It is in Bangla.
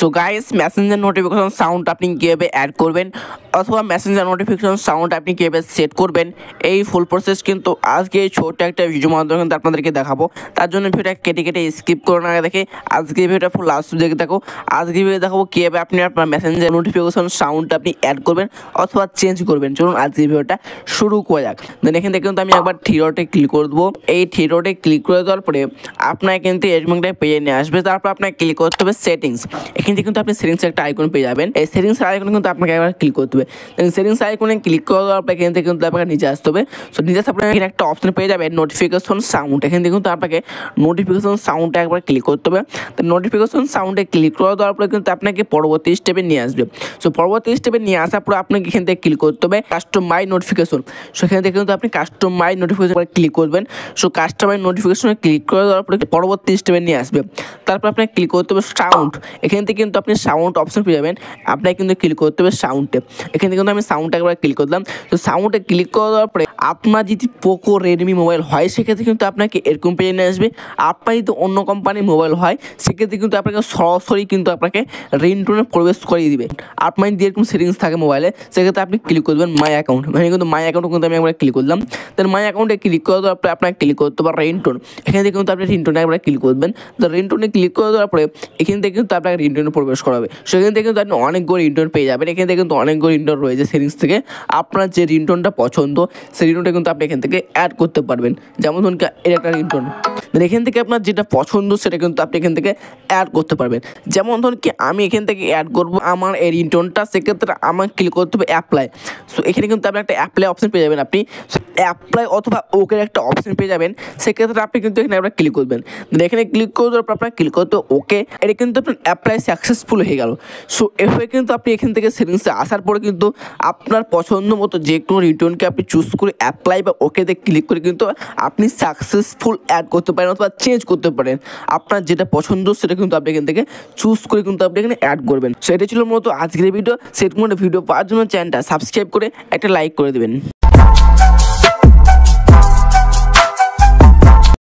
So guys Messenger notification sound আপনি কিভাবে অ্যাড করবেন অথবা মেসেঞ্জার নোটিফিকেশন সাউন্ড আপনি কিভাবে সেট করবেন এই ফুল প্রসেস কিন্তু আজকে এই ছোট একটা ভিডিও মাধ্যমে কিন্তু আপনাদেরকে দেখাবো। তার জন্য ভিডিওটা কেটে কেটে স্কিপ করে না দেখে আজকে ভিডিওটা ফুল লাস্ট দেখে দেখো। আজকে ভিডিও দেখাবো কিভাবে আপনি আপনার মেসেঞ্জার নোটিফিকেশন সাউন্ড আপনি অ্যাড করবেন অথবা চেঞ্জ করবেন। চলুন আজকে ভিডিওটা শুরু করা যাক। দেন এখান থেকে কিন্তু আমি একবার থ্রি ডটে ক্লিক করে দেবো। এই থ্রি ডটে ক্লিক করে দেওয়ার পরে আপনার কিন্তু এরকম একটা পেজে নিয়ে আসবে। তারপর আপনাকে ক্লিক করতে হবে সেটিংস। এখান থেকে কিন্তু আপনি সেটিংস একটা আইকন পেয়ে যাবেন। এই সেটিংস আইকনে কিন্তু আপনাকে একবার ক্লিক করতে হবে। সেটিংস আইকনে ক্লিক করে দেওয়ার পর এখান থেকে কিন্তু আপনাকে নিচে আসতে হবে। সো নিচে আপনার এখানে একটা অপশন পেয়ে যাবেন নোটিফিকেশন সাউন্ড। এখান থেকে কিন্তু আপনাকে নোটিফিকেশন সাউন্ডে একবার ক্লিক করতে হবে। তো নোটিফিকেশন সাউন্ডে ক্লিক করে দেওয়ার পরে কিন্তু আপনাকে পরবর্তী স্টেপে নিয়ে আসবে। সো পরবর্তী স্টেপে নিয়ে আসার পর আপনাকে এখান থেকে ক্লিক করতে হবে কাস্টমাইজ নোটিফিকেশন। সো এখান থেকে কিন্তু আপনি কাস্টমাইজ নোটিফিকেশন ক্লিক করবেন। সো কাস্টমাইজ নোটিফিকেশনে ক্লিক করে দেওয়ার পরে পরবর্তী স্টেপে নিয়ে আসবে। তারপর আপনাকে ক্লিক করতে হবে সাউন্ড। এখান থেকে কিন্তু আপনি সাউন্ড অপশন পেয়ে যাবেন। আপনাকে কিন্তু ক্লিক করতে হবে সাউন্ডে। এখান থেকে কিন্তু আমি সাউন্ডটা একবার ক্লিক করলাম। তো সাউন্ডে ক্লিক করে দেওয়ার পরে আপনার যদি পোকো রেডমি মোবাইল হয় সেক্ষেত্রে কিন্তু আপনাকে এরকম পেজে নিয়ে আসবে। আপনার যদি অন্য কোম্পানির মোবাইল হয় সেক্ষেত্রে কিন্তু আপনাকে সরাসরি কিন্তু আপনাকে রিংটোনে প্রবেশ করিয়ে দিবে। আপনার যদি এরকম সেটিংস থাকে মোবাইলে সেক্ষেত্রে আপনি ক্লিক করবেন মাই অ্যাকাউন্ট। মানে কিন্তু মাই অ্যাকাউন্টে কিন্তু আমি একবার ক্লিক করলাম। দেন মাই অ্যাকাউন্টে ক্লিক করে দেওয়ার পরে আপনাকে ক্লিক করতে পারেন রিংটোন। এখান থেকে কিন্তু আপনি রিংটোনে একবার ক্লিক করবেন। তো রিংটোনে ক্লিক করে দেওয়ার পরে এখান থেকে কিন্তু আপনাকে রিংটোনে প্রবেশ করাবে। সেখান থেকে কিন্তু আপনি অনেকগুলো রিংটোন পেয়ে যাবেন। এখান থেকে কিন্তু অনেকগুলো রিংটোন রয়েছে সেটিংস থেকে। আপনার যে রিংটোনটা পছন্দ সেই রিংটোনটা কিন্তু আপনি এখান থেকে অ্যাড করতে পারবেন। যেমন ধরুন এর একটা রিংটোন, এখান থেকে আপনার যেটা পছন্দ সেটা কিন্তু আপনি এখান থেকে অ্যাড করতে পারবেন। যেমন ধরুন কি আমি এখান থেকে অ্যাড করবো আমার এই রিংটোনটা, সেক্ষেত্রে আমার ক্লিক করতে হবে অ্যাপ্লাই। সো এখানে কিন্তু আপনি একটা অ্যাপ্লাই অপশন পেয়ে যাবেন। আপনি অ্যাপ্লাই অথবা ওকে একটা অপশন পেয়ে যাবেন। সেক্ষেত্রে আপনি কিন্তু এখানে একবার ক্লিক করবেন। এখানে ক্লিক করে দেওয়ার পর আপনার ক্লিক করতে ওকে। এটা কিন্তু আপনার অ্যাপ্লাই সাকসেসফুল হয়ে গেল। সো এভাবে কিন্তু আপনি এখান থেকে সেটিংসে আসার পরে কিন্তু আপনার পছন্দ মতো যে কোনো রিংটোনকে আপনি চুজ করে অ্যাপ্লাই বা ওকেতে ক্লিক করে কিন্তু আপনি সাকসেসফুল অ্যাড করতে পারেন অথবা চেঞ্জ করতে পারেন। আপনার যেটা পছন্দ সেটা কিন্তু আপনি এখান থেকে চুজ করে কিন্তু আপনি এখানে অ্যাড করবেন। সো এটা ছিল মূলত আজকের ভিডিও। সেট ভিডিও পাওয়ার জন্য চ্যানেলটা সাবস্ক্রাইব করে একটা লাইক করে দেবেন।